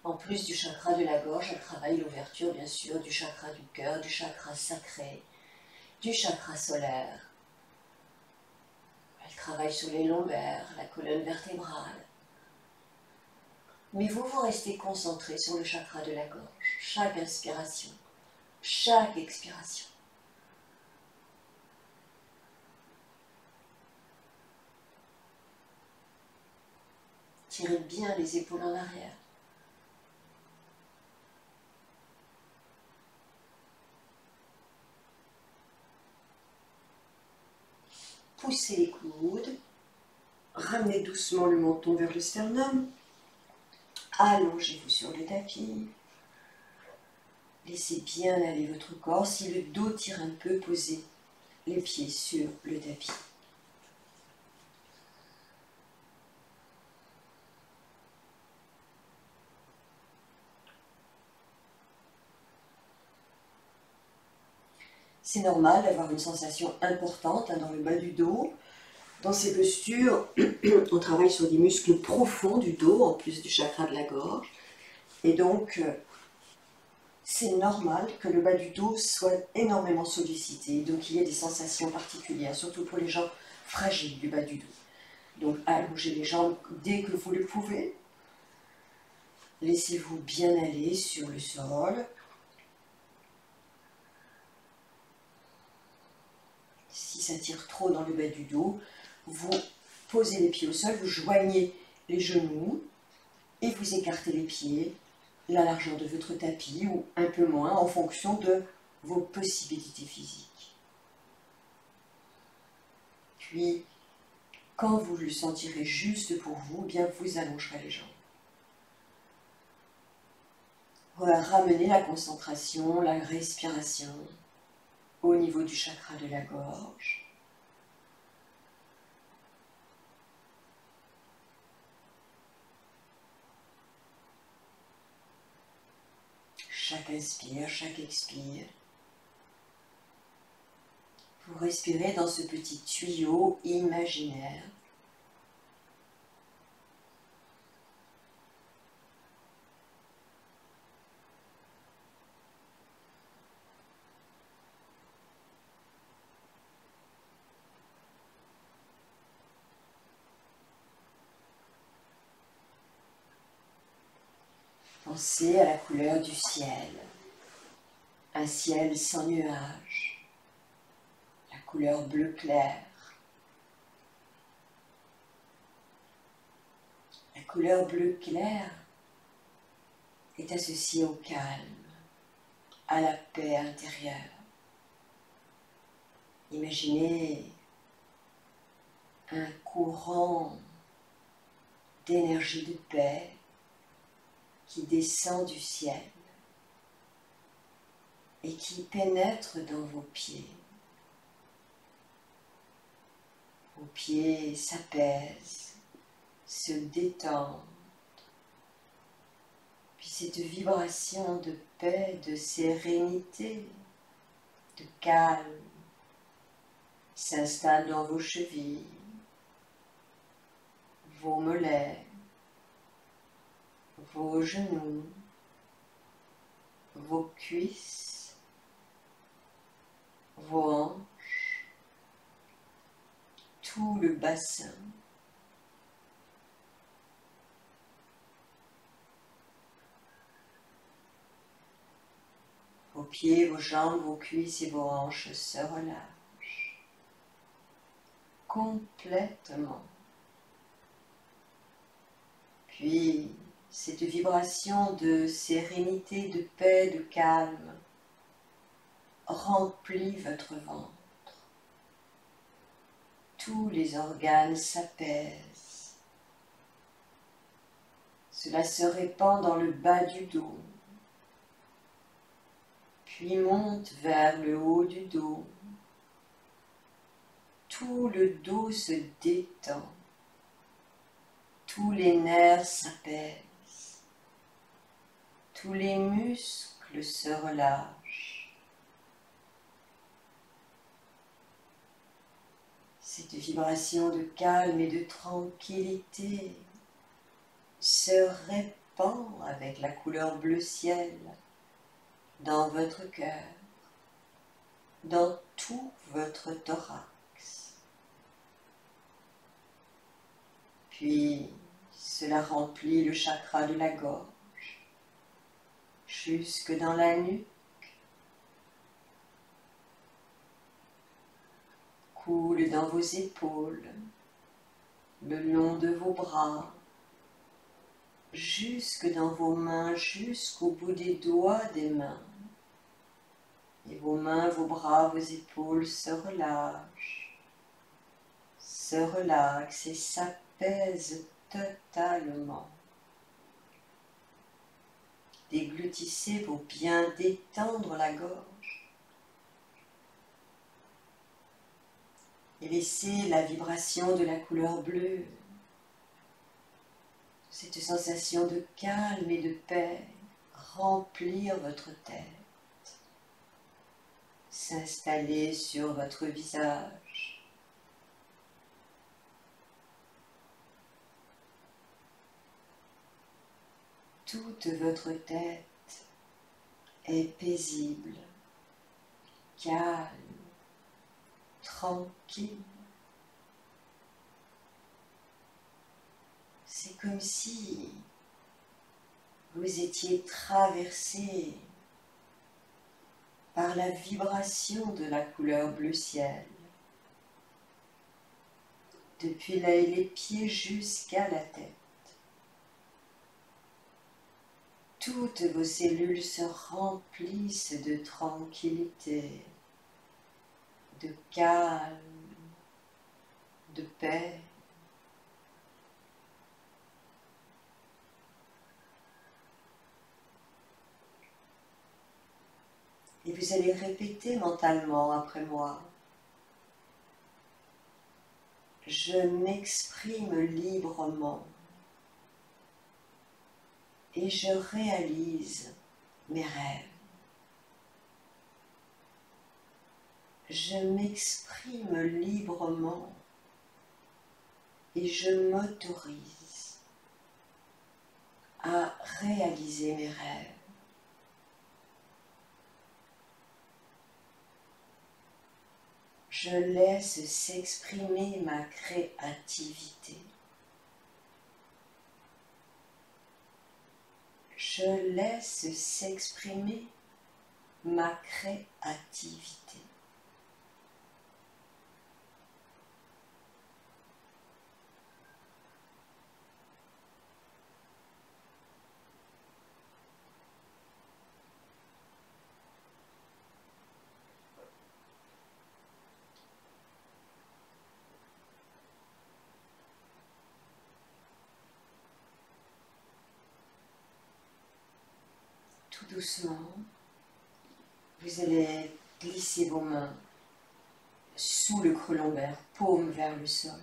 En plus du chakra de la gorge, elle travaille l'ouverture, bien sûr, du chakra du cœur, du chakra sacré, du chakra solaire. Elle travaille sur les lombaires, la colonne vertébrale. Mais vous restez concentré sur le chakra de la gorge. Chaque inspiration, chaque expiration. Tirez bien les épaules en arrière. poussez les coudes, ramenez doucement le menton vers le sternum, allongez-vous sur le tapis, laissez bien aller votre corps. Si le dos tire un peu, posez les pieds sur le tapis. C'est normal d'avoir une sensation importante dans le bas du dos. Dans ces postures, on travaille sur des muscles profonds du dos, en plus du chakra de la gorge. Et donc, c'est normal que le bas du dos soit énormément sollicité. Donc, il y a des sensations particulières, surtout pour les gens fragiles du bas du dos. Donc, allongez les jambes dès que vous le pouvez. Laissez-vous bien aller sur le sol. Si ça tire trop dans le bas du dos, vous posez les pieds au sol, vous joignez les genoux et vous écartez les pieds, la largeur de votre tapis ou un peu moins en fonction de vos possibilités physiques. Puis, quand vous le sentirez juste pour vous, bien vous allongerez les jambes. Ramenez la concentration, la respiration au niveau du chakra de la gorge. Chaque inspire, chaque expire. Vous respirez dans ce petit tuyau imaginaire. Pensez à la couleur du ciel, un ciel sans nuages, la couleur bleu clair. La couleur bleu clair est associée au calme, à la paix intérieure. Imaginez un courant d'énergie de paix qui descend du ciel et qui pénètre dans vos pieds. Vos pieds s'apaisent, se détendent. Puis cette vibration de paix, de sérénité, de calme s'installe dans vos chevilles, vos mollets, vos genoux, vos cuisses, vos hanches, tout le bassin. Vos pieds, vos jambes, vos cuisses et vos hanches se relâchent complètement. Puis, cette vibration de sérénité, de paix, de calme remplit votre ventre. Tous les organes s'apaisent. Cela se répand dans le bas du dos, puis monte vers le haut du dos. Tout le dos se détend. Tous les nerfs s'apaisent. Tous les muscles se relâchent. Cette vibration de calme et de tranquillité se répand avec la couleur bleu ciel dans votre cœur, dans tout votre thorax. Puis cela remplit le chakra de la gorge, jusque dans la nuque, coule dans vos épaules, le long de vos bras, jusque dans vos mains, jusqu'au bout des doigts des mains. Et vos mains, vos bras, vos épaules se relâchent. se relaxe et s'apaise totalement. Déglutissez pour bien détendre la gorge et laissez la vibration de la couleur bleue, cette sensation de calme et de paix remplir votre tête, s'installer sur votre visage. Toute votre tête est paisible, calme, tranquille. C'est comme si vous étiez traversé par la vibration de la couleur bleu ciel, depuis les pieds jusqu'à la tête. Toutes vos cellules se remplissent de tranquillité, de calme, de paix. Et vous allez répéter mentalement après moi. Je m'exprime librement et je réalise mes rêves. Je m'exprime librement et je m'autorise à réaliser mes rêves. Je laisse s'exprimer ma créativité. Je laisse s'exprimer ma créativité. Tout doucement, vous allez glisser vos mains sous le creux lombaire, paume vers le sol.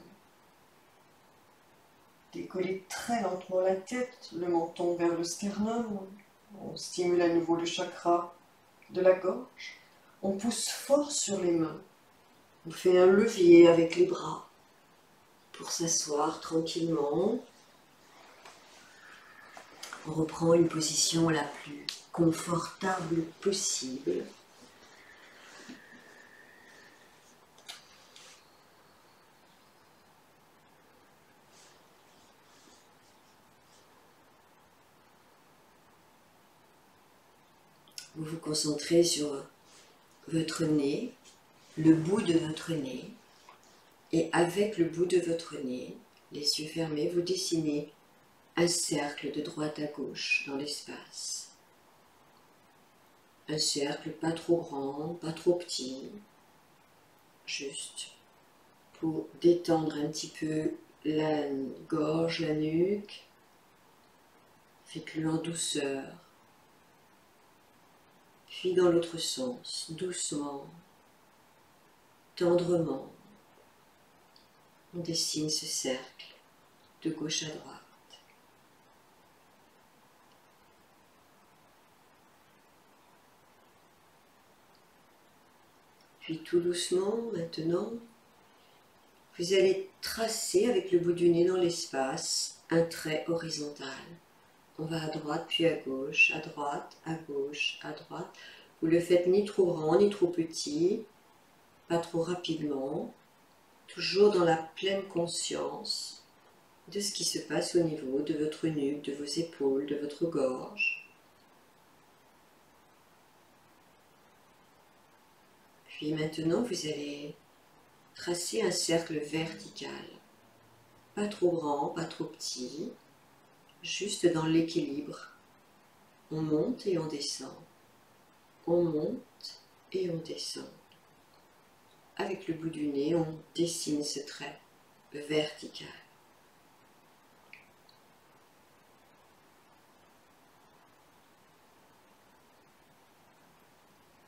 Décollez très lentement la tête, le menton vers le sternum. On stimule à nouveau le chakra de la gorge. On pousse fort sur les mains. On fait un levier avec les bras pour s'asseoir tranquillement. On reprend une position la plus confortable possible. Vous vous concentrez sur votre nez, le bout de votre nez, et avec le bout de votre nez, les yeux fermés, vous dessinez un cercle de droite à gauche dans l'espace. Un cercle pas trop grand, pas trop petit, juste pour détendre un petit peu la gorge, la nuque. Faites-le en douceur. Puis dans l'autre sens, doucement, tendrement, on dessine ce cercle de gauche à droite. Puis tout doucement, maintenant, vous allez tracer avec le bout du nez dans l'espace un trait horizontal. On va à droite puis à gauche, à droite, à gauche, à droite. Vous le faites ni trop grand ni trop petit, pas trop rapidement, toujours dans la pleine conscience de ce qui se passe au niveau de votre nuque, de vos épaules, de votre gorge. Puis maintenant, vous allez tracer un cercle vertical, pas trop grand, pas trop petit, juste dans l'équilibre. On monte et on descend, on monte et on descend. Avec le bout du nez, on dessine ce trait vertical.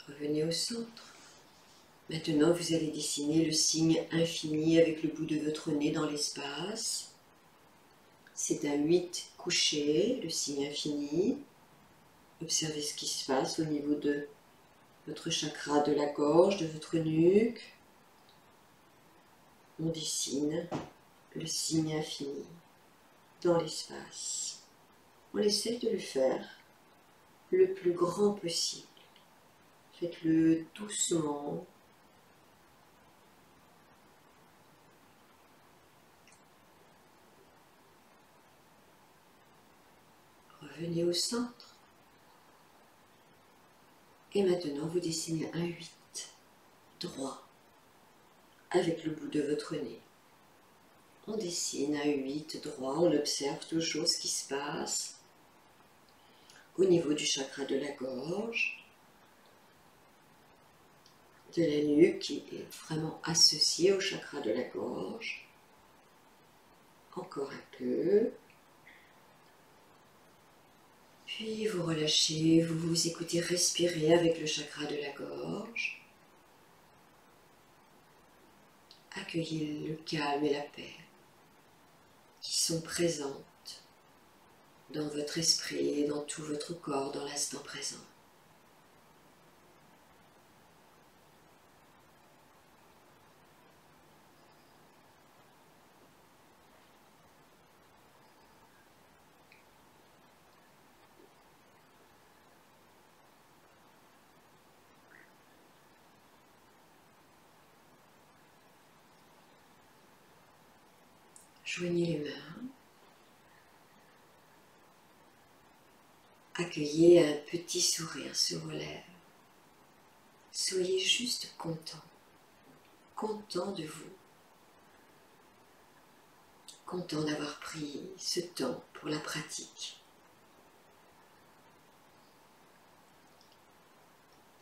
Revenez au centre. Maintenant, vous allez dessiner le signe infini avec le bout de votre nez dans l'espace. C'est un 8 couché, le signe infini. Observez ce qui se passe au niveau de votre chakra de la gorge, de votre nuque. On dessine le signe infini dans l'espace. On essaie de le faire le plus grand possible. Faites-le doucement. Revenez au centre. Et maintenant, vous dessinez un 8 droit avec le bout de votre nez. On dessine un 8 droit, on observe toujours ce qui se passe au niveau du chakra de la gorge, de la nuque qui est vraiment associé au chakra de la gorge. Encore un peu. Puis vous relâchez, vous vous écoutez respirer avec le chakra de la gorge. Accueillez le calme et la paix qui sont présentes dans votre esprit et dans tout votre corps dans l'instant présent. Joignez les mains. Accueillez un petit sourire sur vos lèvres. Soyez juste content de vous. Content d'avoir pris ce temps pour la pratique.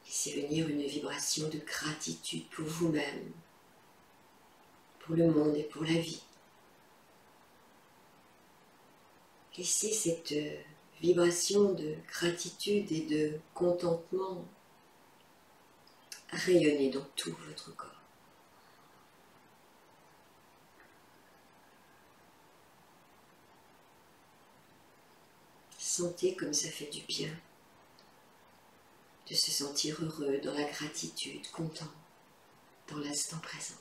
Laissez venir une vibration de gratitude pour vous-même, pour le monde et pour la vie. Laissez cette vibration de gratitude et de contentement rayonner dans tout votre corps. Sentez comme ça fait du bien de se sentir heureux dans la gratitude, content dans l'instant présent.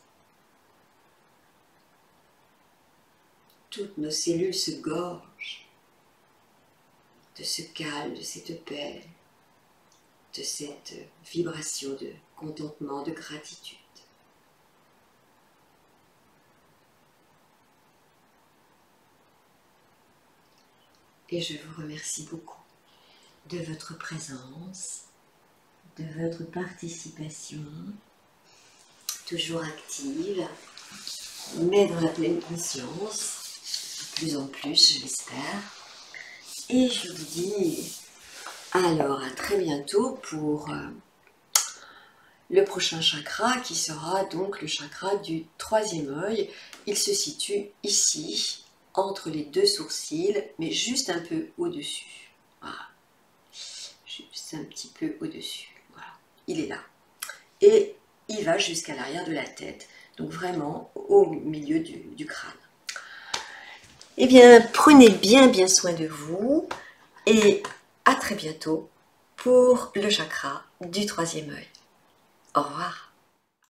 Toutes nos cellules se gorgent de ce calme, de cette paix, de cette vibration de contentement, de gratitude. Et je vous remercie beaucoup de votre présence, de votre participation, toujours active, mais dans la pleine conscience, de plus en plus, je l'espère. Et je vous dis alors à très bientôt pour le prochain chakra qui sera donc le chakra du troisième œil. Il se situe ici, entre les deux sourcils, mais juste un peu au-dessus. Voilà. Juste un petit peu au-dessus. Voilà. Il est là. Et il va jusqu'à l'arrière de la tête. Donc vraiment au milieu du crâne. Eh bien, prenez bien soin de vous et à très bientôt pour le chakra du troisième œil. Au revoir.